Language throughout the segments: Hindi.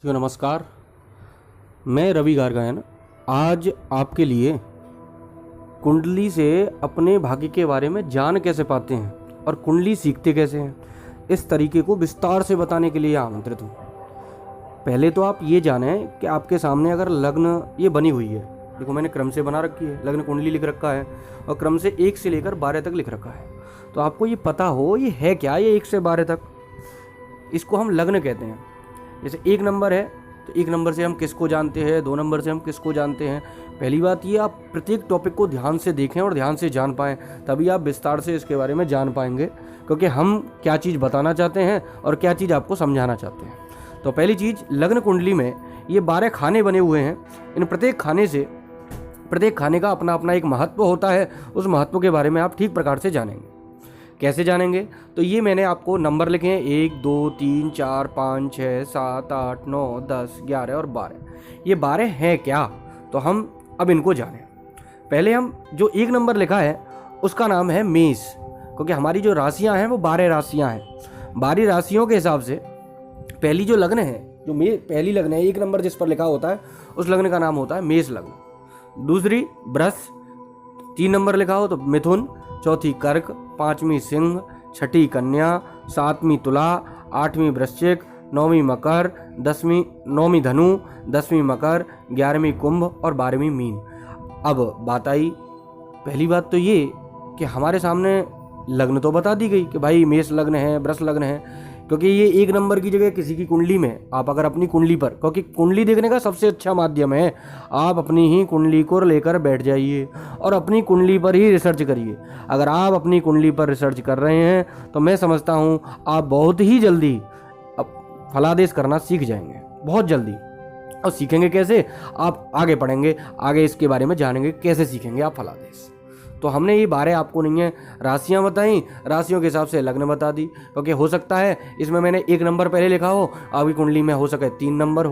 जी नमस्कार। मैं रवि गारगायन आज आपके लिए कुंडली से अपने भाग्य के बारे में जान कैसे पाते हैं और कुंडली सीखते कैसे हैं, इस तरीके को विस्तार से बताने के लिए आमंत्रित हूँ। पहले तो आप ये जानें कि आपके सामने अगर लग्न ये बनी हुई है, देखो मैंने क्रम से बना रखी है, लग्न कुंडली लिख रखा है और क्रम से 1 से लेकर 12 तक लिख रखा है। तो आपको ये पता हो ये है क्या, ये 1 से 12 तक, इसको हम लग्न कहते हैं। जैसे 1 नंबर है तो 1 नंबर से हम किसको जानते हैं, 2 नंबर से हम किसको जानते हैं। पहली बात ये, आप प्रत्येक टॉपिक को ध्यान से देखें और ध्यान से जान पाएँ, तभी आप विस्तार से इसके बारे में जान पाएंगे, क्योंकि हम क्या चीज़ बताना चाहते हैं और क्या चीज़ आपको समझाना चाहते हैं। तो पहली चीज़, लग्न कुंडली में ये 12 खाने बने हुए हैं। इन प्रत्येक खाने का अपना अपना एक महत्व होता है। उस महत्व के बारे में आप ठीक प्रकार से जानेंगे। कैसे जानेंगे? तो ये मैंने आपको नंबर लिखे हैं 1 2 3 4 5 6 7 8 9 10 11 और 12। ये 12 हैं क्या, तो हम अब इनको जानें। पहले हम जो 1 नंबर लिखा है उसका नाम है मेष, क्योंकि हमारी जो राशियां हैं वो 12 राशियां हैं। 12 राशियों के हिसाब से पहली जो लग्न है, जो पहली लग्न है 1 नंबर जिस पर लिखा होता है, उस लग्न का नाम होता है मेष लग्न। दूसरी वृष, 3 नंबर लिखा हो तो मिथुन, चौथी कर्क, 5वीं सिंह, 6ठी कन्या, 7वीं तुला, 8वीं वृश्चिक, 9वीं मकर, 9वीं धनु, 10वीं मकर, 11वीं कुंभ और 12वीं मीन। अब बात आई, पहली बात तो ये कि हमारे सामने लग्न तो बता दी गई कि भाई मेष लग्न है, वृष लग्न है, क्योंकि ये 1 नंबर की जगह किसी की कुंडली में आप अगर अपनी कुंडली पर, क्योंकि कुंडली देखने का सबसे अच्छा माध्यम है, आप अपनी ही कुंडली को लेकर बैठ जाइए और अपनी कुंडली पर ही रिसर्च करिए। अगर आप अपनी कुंडली पर रिसर्च कर रहे हैं तो मैं समझता हूँ आप बहुत ही जल्दी अब फलादेश करना सीख जाएंगे, बहुत जल्दी। और सीखेंगे कैसे? आप आगे पढ़ेंगे, आगे इसके बारे में जानेंगे कैसे सीखेंगे आप फलादेश। तो हमने ये 12 आपको नहीं है राशियां बताई, राशियों के हिसाब से लग्न बता दी, क्योंकि हो सकता है इसमें मैंने 1 नंबर पहले लिखा हो, आपकी कुंडली में हो सके 3 नंबर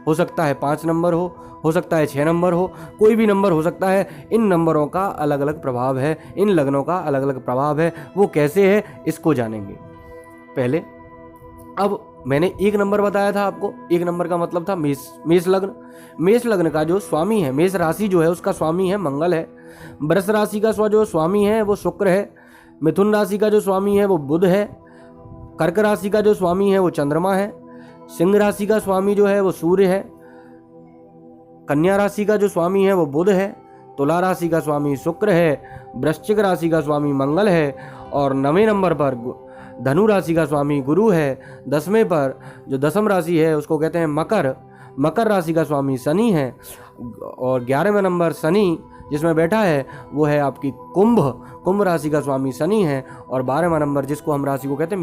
हो सकता है 5 नंबर हो सकता है 6 नंबर हो, कोई भी नंबर हो सकता है। इन नंबरों का अलग अलग प्रभाव है, इन लग्नों का अलग अलग प्रभाव है। वो कैसे है इसको जानेंगे। पहले अब मैंने 1 नंबर बताया था आपको, 1 नंबर का मतलब था मेष लग्न। मेष लग्न का जो स्वामी है, मेष राशि जो है उसका स्वामी है मंगल है। वृष राशि का जो स्वामी है वो शुक्र है। मिथुन राशि का जो स्वामी है वो बुध है। कर्क राशि का जो स्वामी है वो चंद्रमा है। सिंह राशि का स्वामी जो है वो सूर्य है। कन्या राशि का जो स्वामी है वो बुध है। तुला राशि का स्वामी शुक्र है। वृश्चिक राशि का स्वामी मंगल है और 9वें नंबर पर धनु राशि का स्वामी गुरु है। 10वें पर जो दशम राशि है उसको कहते हैं मकर राशि का स्वामी शनि है और 11वें नंबर शनि जिसमें बैठा है वो है आपकी कुंभ राशि का स्वामी शनि है और 12वां नंबर जिसको हम राशि को कहते हैं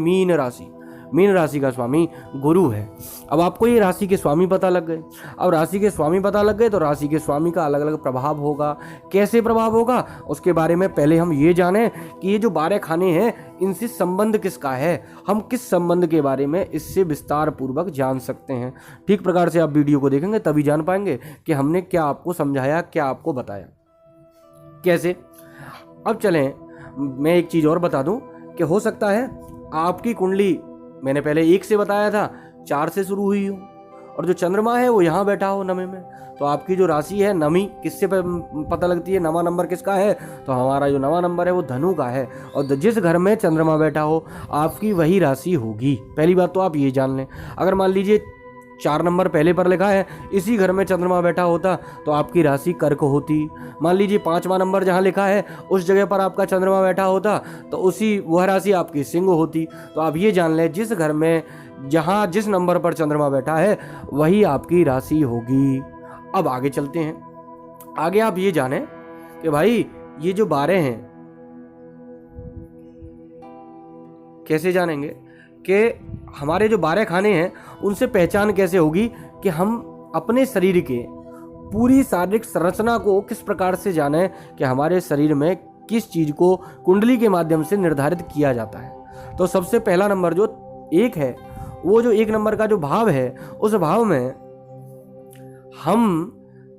मीन राशि का स्वामी गुरु है। अब आपको ये राशि के स्वामी पता लग गए। अब राशि के स्वामी पता लग गए तो राशि के स्वामी का अलग अलग प्रभाव होगा। कैसे प्रभाव होगा उसके बारे में पहले हम ये जानें कि ये जो 12 खाने हैं इनसे संबंध किसका है, हम किस संबंध के बारे में इससे विस्तार पूर्वक जान सकते हैं। ठीक प्रकार से आप वीडियो को देखेंगे तभी जान पाएंगे कि हमने क्या आपको समझाया, क्या आपको बताया। कैसे? अब चलें, मैं एक चीज़ और बता दूं कि हो सकता है आपकी कुंडली मैंने पहले 1 से बताया था, 4 से शुरू हुई हो और जो चंद्रमा है वो यहाँ बैठा हो 9वें में, तो आपकी जो राशि है नवी किससे पता लगती है? 9वां नंबर किसका है? तो हमारा जो 9वां नंबर है वो धनु का है और जिस घर में चंद्रमा बैठा हो आपकी वही राशि होगी। पहली बात तो आप ये जान लें। अगर मान लीजिए 4 नंबर पहले पर लिखा है, इसी घर में चंद्रमा बैठा होता तो आपकी राशि कर्क होती। मान लीजिए 5वां नंबर जहाँ लिखा है उस जगह पर आपका चंद्रमा बैठा होता तो वह राशि आपकी सिंह होती। तो आप ये जान लें, जिस घर में जहाँ जिस नंबर पर चंद्रमा बैठा है वही आपकी राशि होगी। अब आगे चलते हैं। आगे आप ये जानें कि भाई ये जो 12 हैं कैसे जानेंगे कि हमारे जो 12 खाने हैं उनसे पहचान कैसे होगी कि हम अपने शरीर के पूरी शारीरिक संरचना को किस प्रकार से जानें कि हमारे शरीर में किस चीज़ को कुंडली के माध्यम से निर्धारित किया जाता है। तो सबसे पहला नंबर जो 1 है, वो जो 1 नंबर का जो भाव है उस भाव में हम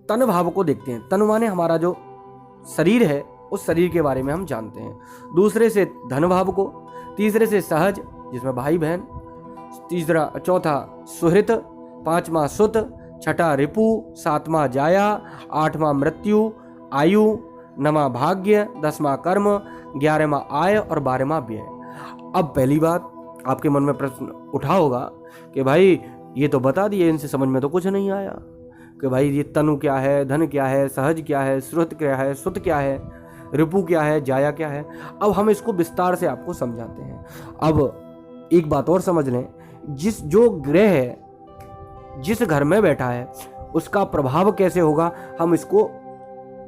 तन भाव को देखते हैं। तन माने हमारा जो शरीर है उस शरीर के बारे में हम जानते हैं। दूसरे से धन भाव को, तीसरे से सहज जिसमें भाई बहन, चौथा सुहृत, 5वां सुत, 6ठा रिपु, 7वां जाया, 8वां मृत्यु आयु, 9वां भाग्य, 10वां कर्म, 11वां आय और 12वां व्यय। अब पहली बात आपके मन में प्रश्न उठा होगा कि भाई ये तो बता दिए, इनसे समझ में तो कुछ नहीं आया कि भाई ये तनु क्या है, धन क्या है, सहज क्या है, श्रुत क्या है, सुत क्या है, रिपु क्या है, जाया क्या है। अब हम इसको विस्तार से आपको समझाते हैं। अब एक बात और समझ लें, जो ग्रह है जिस घर में बैठा है उसका प्रभाव कैसे होगा, हम इसको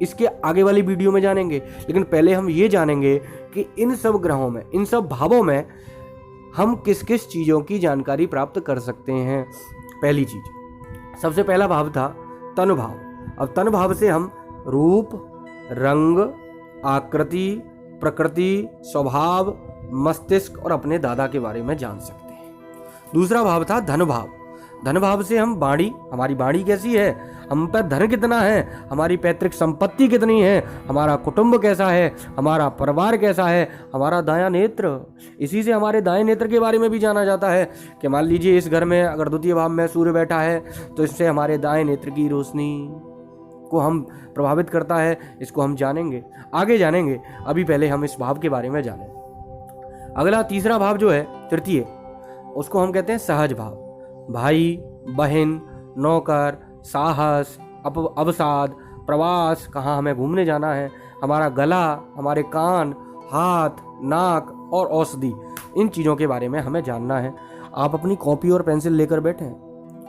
इसके आगे वाली वीडियो में जानेंगे। लेकिन पहले हम ये जानेंगे कि इन सब ग्रहों में, इन सब भावों में हम किस किस चीज़ों की जानकारी प्राप्त कर सकते हैं। पहली चीज, सबसे पहला भाव था तन भाव। अब तन भाव से हम रूप, रंग, आकृति, प्रकृति, स्वभाव, मस्तिष्क और अपने दादा के बारे में जान सकते हैं। दूसरा भाव था धन भाव। धन भाव से हम वाणी, हमारी वाणी कैसी है, हम पर धन कितना है, हमारी पैतृक संपत्ति कितनी है, हमारा कुटुंब कैसा है, हमारा परिवार कैसा है, हमारा दायां नेत्र। इसी से हमारे दाएं नेत्र के बारे में भी जाना जाता है कि मान लीजिए इस घर में अगर द्वितीय भाव में सूर्य बैठा है तो इससे हमारे दाएं नेत्र की रोशनी को हम प्रभावित करता है। इसको हम जानेंगे, आगे जानेंगे। अभी पहले हम इस भाव के बारे में जानें। अगला तीसरा भाव जो है तृतीय, उसको हम कहते हैं सहज भाव। भाई, बहन, नौकर, साहस, अवसाद, प्रवास, कहाँ हमें घूमने जाना है, हमारा गला, हमारे कान, हाथ, नाक और औषधि, इन चीज़ों के बारे में हमें जानना है। आप अपनी कॉपी और पेंसिल लेकर बैठें।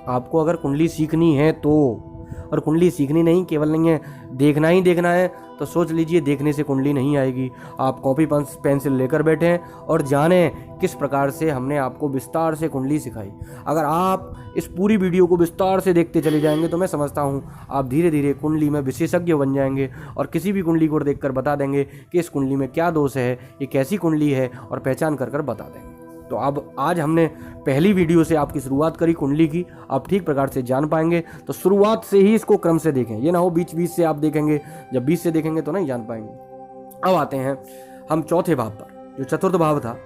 आपको अगर कुंडली सीखनी है तो, और कुंडली सीखनी नहीं केवल नहीं है, देखना ही देखना है, तो सोच लीजिए देखने से कुंडली नहीं आएगी। आप कॉपी पेंसिल लेकर बैठें और जानें किस प्रकार से हमने आपको विस्तार से कुंडली सिखाई। अगर आप इस पूरी वीडियो को विस्तार से देखते चले जाएंगे तो मैं समझता हूँ आप धीरे धीरे कुंडली में विशेषज्ञ बन जाएंगे और किसी भी कुंडली को देखकर बता देंगे कि इस कुंडली में क्या दोष है, ये कैसी कुंडली है, और पहचान कर बता देंगे। तो अब आज हमने पहली वीडियो से आपकी शुरुआत करी कुंडली की, आप ठीक प्रकार से जान पाएंगे। तो शुरुआत से ही इसको क्रम से देखें, ये ना हो बीच बीच से आप देखेंगे, जब बीच से देखेंगे तो नहीं जान पाएंगे। अब आते हैं हम चौथे भाव पर, जो चतुर्थ भाव था।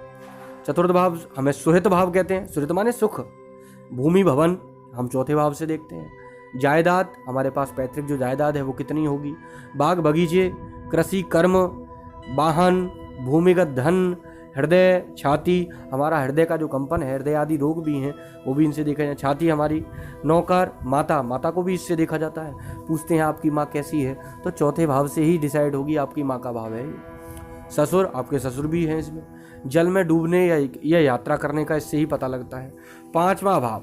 चतुर्थ भाव हमें सुहृत भाव कहते हैं। सुहृत माने सुख। भूमि, भवन हम चौथे भाव से देखते हैं। जायदाद, हमारे पास पैतृक जो जायदाद है वो कितनी होगी। बाग बगीचे, कृषि, कर्म, वाहन, भूमिगत धन, हृदय, छाती, हमारा हृदय का जो कंपन है, हृदय आदि रोग भी हैं वो भी इनसे देखा जाए। छाती हमारी। नौकर, माता, माता को भी इससे देखा जाता है। पूछते हैं आपकी माँ कैसी है, तो चौथे भाव से ही डिसाइड होगी आपकी माँ का भाव है। ससुर, आपके ससुर भी हैं इसमें। जल में डूबने या यात्रा करने का इससे ही पता लगता है। पांचवा भाव,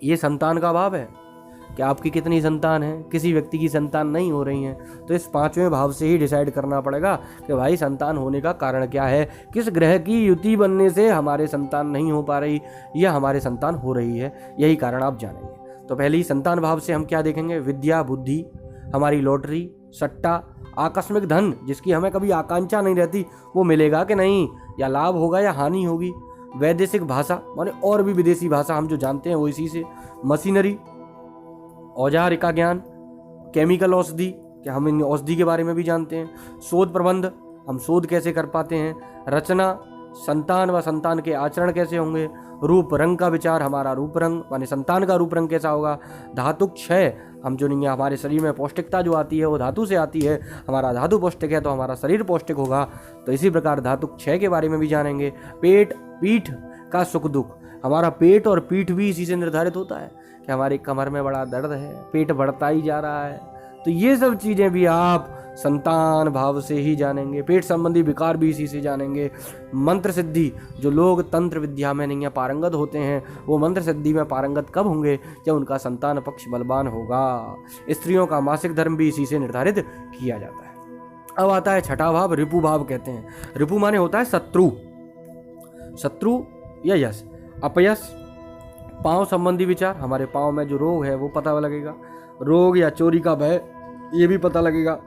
ये संतान का भाव है कि आपकी कितनी संतान है। किसी व्यक्ति की संतान नहीं हो रही है तो इस पांचवें भाव से ही डिसाइड करना पड़ेगा कि भाई संतान होने का कारण क्या है, किस ग्रह की युति बनने से हमारे संतान नहीं हो पा रही या हमारे संतान हो रही है, यही कारण आप जानेंगे। तो पहले ही संतान भाव से हम क्या देखेंगे, विद्या, बुद्धि, हमारी लॉटरी, सट्टा, आकस्मिक धन जिसकी हमें कभी आकांक्षा नहीं रहती वो मिलेगा कि नहीं, या लाभ होगा या हानि होगी। वैदेशिक भाषा माने और भी विदेशी भाषा हम जो जानते हैं वो इसी से। मशीनरी, औजार का ज्ञान, केमिकल औषधि, क्या हम इन औषधि के बारे में भी जानते हैं। शोध प्रबंध, हम शोध कैसे कर पाते हैं। रचना, संतान व संतान के आचरण कैसे होंगे। रूप रंग का विचार, हमारा रूप रंग माने संतान का रूप रंग कैसा होगा। धातु क्षय, हम जो नहीं है हमारे शरीर में पौष्टिकता जो आती है वो धातु से आती है, हमारा धातु पौष्टिक है तो हमारा शरीर पौष्टिक होगा। तो इसी प्रकार धातु क्षय के बारे में भी जानेंगे। पेट, पीठ का सुख दुख, हमारा पेट और पीठ भी इसी से निर्धारित होता है कि हमारी कमर में बड़ा दर्द है, पेट बढ़ता ही जा रहा है। तो ये सब चीज़ें भी आप संतान भाव से ही जानेंगे। पेट संबंधी विकार भी इसी से जानेंगे। मंत्र सिद्धि, जो लोग तंत्र विद्या में नहीं पारंगत होते हैं वो मंत्र सिद्धि में पारंगत कब होंगे, जब उनका संतान पक्ष बलवान होगा। स्त्रियों का मासिक धर्म भी इसी से निर्धारित किया जाता है। अब आता है छठा भाव, रिपु भाव कहते हैं। रिपु माने होता है शत्रु, शत्रु या यश। अपयश, पाँव संबंधी विचार, हमारे पाँव में जो रोग है वो पता लगेगा। रोग या चोरी का भय, ये भी पता लगेगा।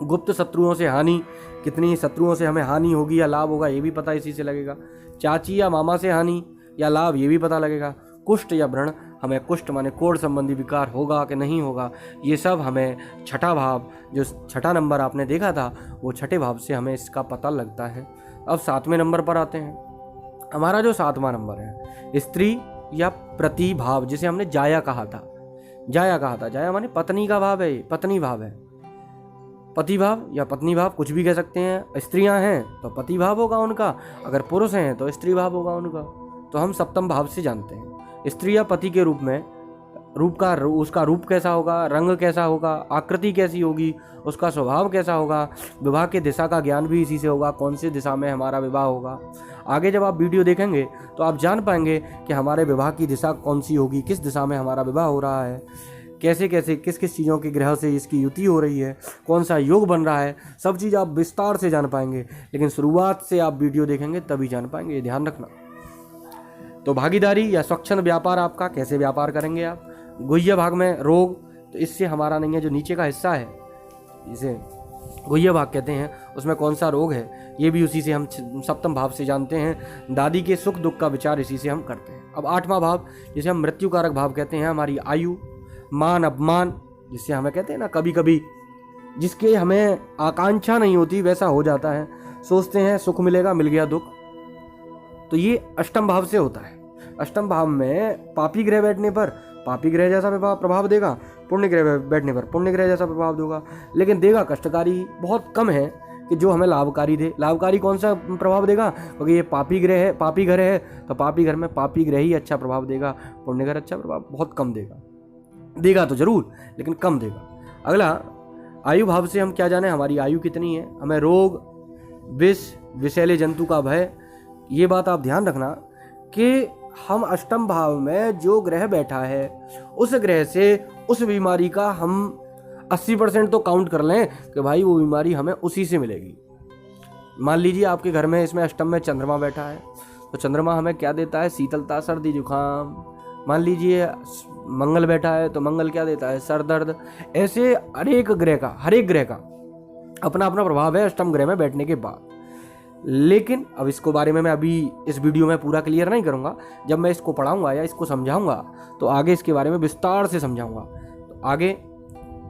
गुप्त शत्रुओं से हानि, कितनी शत्रुओं से हमें हानि होगी या लाभ होगा ये भी पता इसी से लगेगा। चाची या मामा से हानि या लाभ ये भी पता लगेगा। कुष्ठ या व्रण, हमें कुष्ठ माने कोढ़ संबंधी विकार होगा कि नहीं होगा, ये सब हमें छठा भाव, जो छठा नंबर आपने देखा था वो छठे भाव से हमें इसका पता लगता है। अब सातवें नंबर पर आते हैं। हमारा जो सातवां नंबर है, स्त्री या प्रतिभाव, जिसे हमने जाया कहा था। जाया माने पत्नी का भाव है, पत्नी भाव है। पति भाव या पत्नी भाव कुछ भी कह सकते हैं। स्त्रियां हैं तो पति भाव होगा उनका, अगर पुरुष हैं तो स्त्री भाव होगा उनका। तो हम सप्तम भाव से जानते हैं। स्त्री या पति के रूप में उसका रूप कैसा होगा, रंग कैसा होगा, आकृति कैसी होगी, उसका स्वभाव कैसा होगा। विवाह के दिशा का ज्ञान भी इसी से होगा, कौन सी दिशा में हमारा विवाह होगा। आगे जब आप वीडियो देखेंगे तो आप जान पाएंगे कि हमारे विवाह की दिशा कौन सी होगी, किस दिशा में हमारा विवाह हो रहा है, कैसे कैसे किस किस चीज़ों के ग्रह से इसकी युति हो रही है, कौन सा योग बन रहा है, सब चीज़ आप विस्तार से जान पाएंगे। लेकिन शुरुआत से आप वीडियो देखेंगे तभी जान पाएंगे, ये ध्यान रखना। तो भागीदारी या स्वच्छंद व्यापार आपका, कैसे व्यापार करेंगे आप। गुह्य भाग में रोग, तो इससे हमारा नहीं है, जो नीचे का हिस्सा है इसे गुह्य भाग कहते हैं, उसमें कौन सा रोग है ये भी उसी से हम सप्तम भाव से जानते हैं। दादी के सुख दुख का विचार इसी से हम करते हैं। अब आठवां भाव जिसे हम मृत्यु कारक भाव कहते हैं, हमारी आयु, मान अपमान, जिससे हमें कहते हैं ना कभी कभी जिसके हमें आकांक्षा नहीं होती वैसा हो जाता है, सोचते हैं सुख मिलेगा, मिल गया दुख। तो ये अष्टम भाव से होता है। अष्टम भाव में पापी ग्रह बैठने पर पापी ग्रह जैसा प्रभाव देगा, पुण्य ग्रह बैठने पर पुण्य ग्रह जैसा प्रभाव देगा, लेकिन देगा कष्टकारी। बहुत कम है कि जो हमें लाभकारी दे। लाभकारी कौन सा प्रभाव देगा, क्योंकि ये पापी ग्रह है, पापी घर है, तो पापी घर में पापी ग्रह ही अच्छा प्रभाव देगा, पुण्य घर अच्छा प्रभाव बहुत कम देगा। देगा तो जरूर लेकिन कम देगा। अगला आयु भाव से हम क्या जाने, हमारी आयु कितनी है। हमें रोग, विष, विषैले जंतु का भय, ये बात आप ध्यान रखना कि हम अष्टम भाव में जो ग्रह बैठा है उस ग्रह से उस बीमारी का हम 80% तो काउंट कर लें कि भाई वो बीमारी हमें उसी से मिलेगी। मान लीजिए आपके घर में इसमें अष्टम में चंद्रमा बैठा है, तो चंद्रमा हमें क्या देता है, शीतलता, सर्दी, जुकाम। मान लीजिए मंगल बैठा है तो मंगल क्या देता है, सर दर्द। ऐसे हर एक ग्रह का अपना अपना प्रभाव है अष्टम ग्रह में बैठने के बाद। लेकिन अब इसको बारे में मैं अभी इस वीडियो में पूरा क्लियर नहीं करूंगा। जब मैं इसको पढ़ाऊंगा या इसको समझाऊंगा तो आगे इसके बारे में विस्तार से समझाऊंगा। तो आगे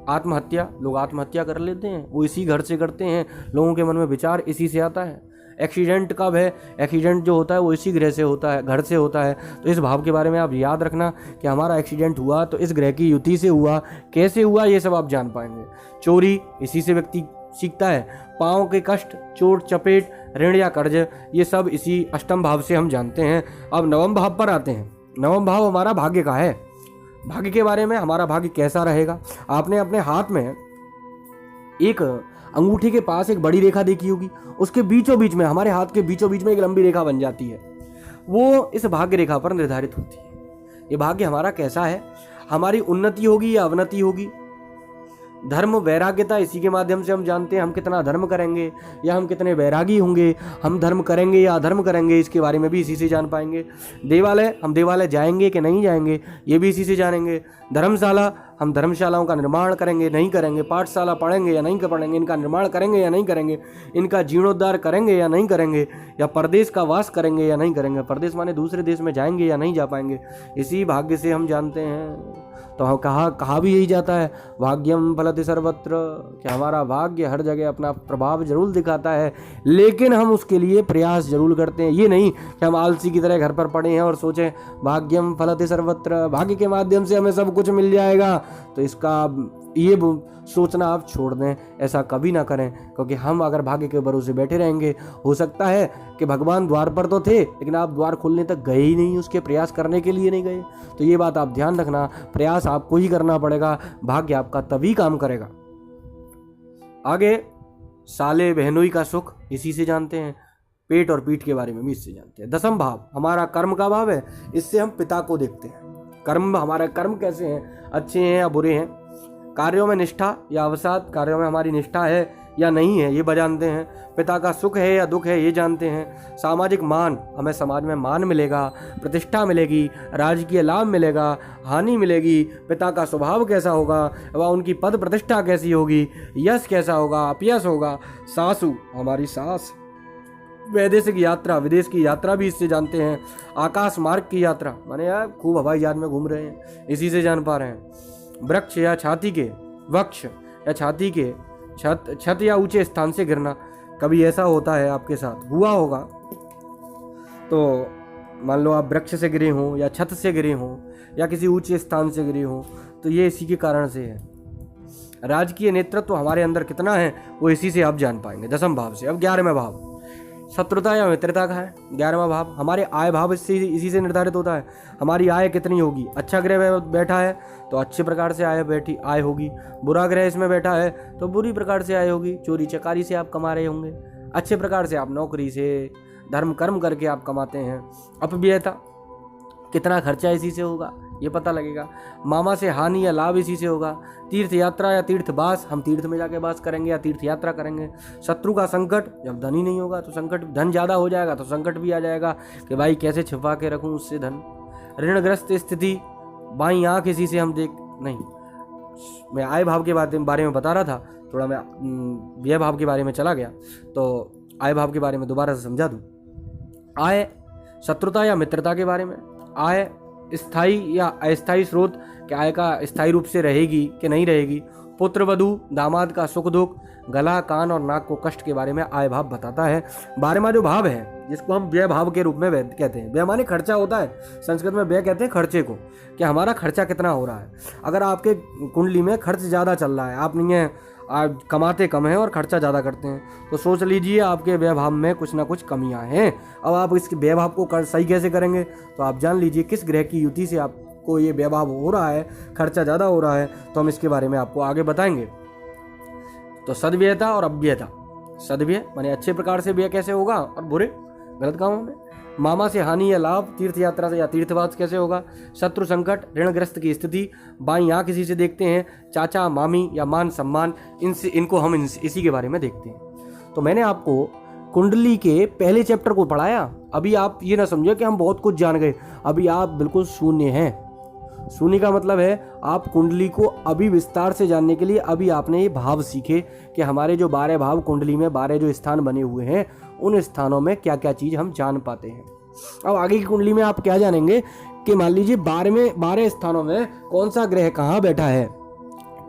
आत्महत्या, लोग आत्महत्या कर लेते हैं, वो इसी घर से करते हैं, लोगों के मन में विचार इसी से आता है। एक्सीडेंट कब है, एक्सीडेंट जो होता है वो इसी ग्रह से होता है, घर से होता है। तो इस भाव के बारे में आप याद रखना कि हमारा एक्सीडेंट हुआ तो इस ग्रह की युति से हुआ, कैसे हुआ ये सब आप जान पाएंगे। चोरी इसी से व्यक्ति सीखता है। पाँव के कष्ट, चोट चपेट, ऋण या कर्ज, ये सब इसी अष्टम भाव से हम जानते हैं। अब नवम भाव पर आते हैं। नवम भाव हमारा भाग्य का है। भाग्य के बारे में, हमारा भाग्य कैसा रहेगा। आपने अपने हाथ में एक अंगूठी के पास एक बड़ी रेखा देखी होगी, उसके बीचों बीच में, हमारे हाथ के बीचों बीच में एक लंबी रेखा बन जाती है, वो इस भाग्य रेखा पर निर्धारित होती है। ये भाग्य हमारा कैसा है, हमारी उन्नति होगी या अवनति होगी। धर्म, वैराग्यता, इसी के माध्यम से हम जानते हैं हम कितना धर्म करेंगे या हम कितने वैरागी होंगे। हम धर्म करेंगे या अधर्म करेंगे, इसके बारे में भी इसी से जान पाएंगे। देवालय, हम देवालय जाएंगे कि नहीं जाएंगे, ये भी इसी से जानेंगे। धर्मशाला, हम धर्मशालाओं का निर्माण करेंगे नहीं करेंगे। पाठशाला पढ़ेंगे या नहीं पढ़ेंगे, इनका निर्माण करेंगे या नहीं करेंगे, इनका जीर्णोद्धार करेंगे या नहीं करेंगे, या परदेश का वास करेंगे या नहीं करेंगे। परदेश माने दूसरे देश में जाएंगे या नहीं जा पाएंगे, इसी भाग्य से हम जानते हैं। तो कहा भी यही जाता है, भाग्यम फलति सर्वत्र, कि हमारा भाग्य हर जगह अपना प्रभाव जरूर दिखाता है, लेकिन हम उसके लिए प्रयास जरूर करते हैं। ये नहीं कि हम आलसी की तरह घर पर पड़े हैं और सोचें भाग्यम फलति सर्वत्र, भाग्य के माध्यम से हमें सब कुछ मिल जाएगा। तो इसका ये सोचना आप छोड़ दें, ऐसा कभी ना करें, क्योंकि हम अगर भाग्य के भरोसे बैठे रहेंगे, हो सकता है कि भगवान द्वार पर तो थे लेकिन आप द्वार खोलने तक गए ही नहीं, उसके प्रयास करने के लिए नहीं गए। तो ये बात आप ध्यान रखना, प्रयास आपको ही करना पड़ेगा, भाग्य आपका तभी काम करेगा। आगे साले बहनोई का सुख, इसी से जानते हैं। पेट और पीठ के बारे में भी इससे जानते हैं। दसम भाव हमारा कर्म का भाव है, इससे हम पिता को देखते हैं। कर्म, हमारे कर्म कैसे हैं, अच्छे हैं या बुरे हैं। कार्यों में निष्ठा या अवसाद, कार्यों में हमारी निष्ठा है या नहीं है, ये जानते हैं। पिता का सुख है या दुख है, ये जानते हैं। सामाजिक मान, हमें समाज में मान मिलेगा, प्रतिष्ठा मिलेगी, राजकीय लाभ मिलेगा, हानि मिलेगी। पिता का स्वभाव कैसा होगा व उनकी पद प्रतिष्ठा कैसी होगी, यश कैसा होगा, अपयश होगा। सासू, हमारी सास। वैदेशिक यात्रा, विदेश की यात्रा भी इससे जानते हैं। आकाश मार्ग की यात्रा, माने यार खूब हवाई जहाज में घूम रहे हैं, इसी से जान पा रहे हैं। वृक्ष या छाती के, वृक्ष या छाती के छत या ऊंचे स्थान से गिरना, कभी ऐसा होता है आपके साथ, हुआ होगा। तो मान लो आप वृक्ष से गिरे हों या छत से गिरे हों या किसी ऊंचे स्थान से गिरे हों, तो ये इसी के कारण से है। राजकीय नेतृत्व हमारे अंदर कितना है वो इसी से आप जान पाएंगे, 10वें भाव से। अब 11वें भाव शत्रुता या मित्रता का है। 11वां भाव हमारे आय भाव इसी से निर्धारित होता है। हमारी आय कितनी होगी, अच्छा ग्रह बैठा है तो अच्छे प्रकार से आय होगी, बुरा ग्रह इसमें बैठा है तो बुरी प्रकार से आय होगी। चोरी चकारी से आप कमा रहे होंगे, अच्छे प्रकार से आप नौकरी से धर्म कर्म करके आप कमाते हैं। अपव्ययता, कितना खर्चा इसी से होगा ये पता लगेगा। मामा से हानि या लाभ इसी से होगा। तीर्थ यात्रा या तीर्थवास, हम तीर्थ में जाके वास करेंगे या तीर्थ यात्रा करेंगे। शत्रु का संकट, जब धन ही नहीं होगा तो संकट, धन ज़्यादा हो जाएगा तो संकट भी आ जाएगा कि भाई कैसे छिपा के रखूँ उससे धन। ऋणग्रस्त स्थिति, बाईं आँख इसी से हम देख नहीं। मैं आय भाव के बारे में बता रहा था, थोड़ा मैं व्यय भाव के बारे में चला गया, तो आय भाव के बारे में दोबारा से समझा दूँ। आय शत्रुता या मित्रता के बारे में। आय स्थायी या अस्थायी स्रोत, कि आय का स्थायी रूप से रहेगी कि नहीं रहेगी। पुत्र वधू दामाद का सुख दुख, गला कान और नाक को कष्ट के बारे में आय भाव बताता है। 12वां जो भाव है जिसको हम व्यय भाव के रूप में कहते हैं, व्यय माने खर्चा होता है, संस्कृत में व्यय कहते हैं खर्चे को, कि हमारा खर्चा कितना हो रहा है। अगर आपके कुंडली में खर्च ज़्यादा चल रहा है, आप नहीं है, आप कमाते कम हैं और खर्चा ज़्यादा करते हैं, तो सोच लीजिए आपके व्यय भाव में कुछ ना कुछ कमियां हैं। अब आप इस व्यय भाव को सही कैसे करेंगे, तो आप जान लीजिए किस ग्रह की युति से आपको ये व्यय भाव हो रहा है, खर्चा ज़्यादा हो रहा है, तो हम इसके बारे में आपको आगे बताएंगे। तो सद्व्ययता और अव्ययता। सद्व्यय माने अच्छे प्रकार से व्यय कैसे होगा और बुरे गलत कामों में। मामा से हानि या लाभ, तीर्थ यात्रा से या तीर्थवास कैसे होगा। शत्रु संकट, ऋणग्रस्त की स्थिति, बाईं आँख इसी से देखते हैं। चाचा मामी या मान सम्मान, इनको हम इसी के बारे में देखते हैं। तो मैंने आपको कुंडली के पहले चैप्टर को पढ़ाया। अभी आप ये ना समझो कि हम बहुत कुछ जान गए, अभी आप बिल्कुल शून्य हैं। शून्य का मतलब है आप कुंडली को अभी विस्तार से जानने के लिए अभी आपने ये भाव सीखे कि हमारे जो 12 भाव कुंडली में 12 जो स्थान बने हुए हैं, उन स्थानों में क्या क्या चीज़ हम जान पाते हैं। अब आगे की कुंडली में आप क्या जानेंगे कि मान लीजिए 12 स्थानों में कौन सा ग्रह कहाँ बैठा है,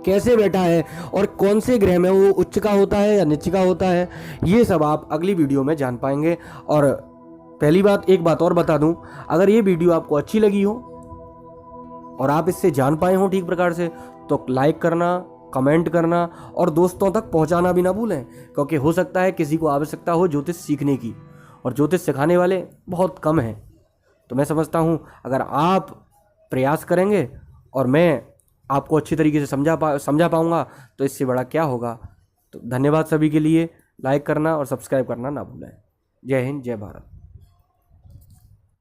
कैसे बैठा है, और कौन से ग्रह में वो उच्च का होता है या नीच का होता है, ये सब आप अगली वीडियो में जान पाएंगे। और पहली बात, एक बात और बता दूं, अगर ये वीडियो आपको अच्छी लगी हो और आप इससे जान पाए हो ठीक प्रकार से, तो लाइक करना, कमेंट करना और दोस्तों तक पहुंचाना भी ना भूलें, क्योंकि हो सकता है किसी को आवश्यकता हो ज्योतिष सीखने की, और ज्योतिष सिखाने वाले बहुत कम हैं। तो मैं समझता हूं अगर आप प्रयास करेंगे और मैं आपको अच्छी तरीके से समझा पाऊंगा तो इससे बड़ा क्या होगा। तो धन्यवाद सभी के लिए। लाइक करना और सब्सक्राइब करना ना भूलें। जय हिंद, जय भारत।